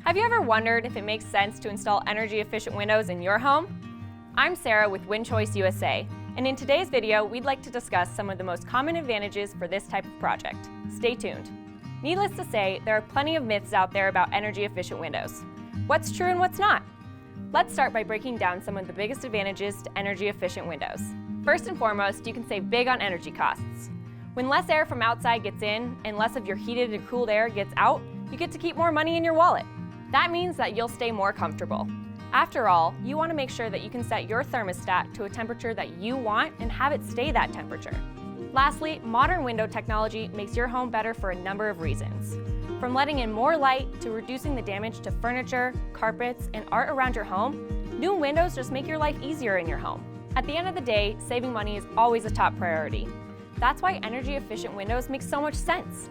Have you ever wondered if it makes sense to install energy-efficient windows in your home? I'm Sarah with WindChoice USA, and in today's video, we'd like to discuss some of the most common advantages for this type of project. Stay tuned. Needless to say, there are plenty of myths out there about energy-efficient windows. What's true and what's not? Let's start by breaking down some of the biggest advantages to energy-efficient windows. First and foremost, you can save big on energy costs. When less air from outside gets in and less of your heated and cooled air gets out, you get to keep more money in your wallet. That means that you'll stay more comfortable. After all, you want to make sure that you can set your thermostat to a temperature that you want and have it stay that temperature. Lastly, modern window technology makes your home better for a number of reasons. From letting in more light to reducing the damage to furniture, carpets, and art around your home, new windows just make your life easier in your home. At the end of the day, saving money is always a top priority. That's why energy-efficient windows make so much sense.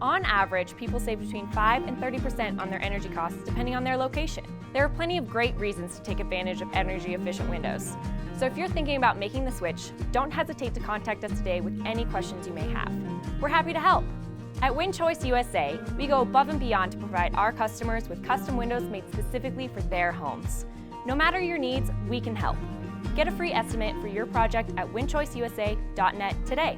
On average, people save between 5 and 30% on their energy costs depending on their location. There are plenty of great reasons to take advantage of energy-efficient windows. So if you're thinking about making the switch, don't hesitate to contact us today with any questions you may have. We're happy to help. At WindChoice USA, we go above and beyond to provide our customers with custom windows made specifically for their homes. No matter your needs, we can help. Get a free estimate for your project at windchoiceusa.net today.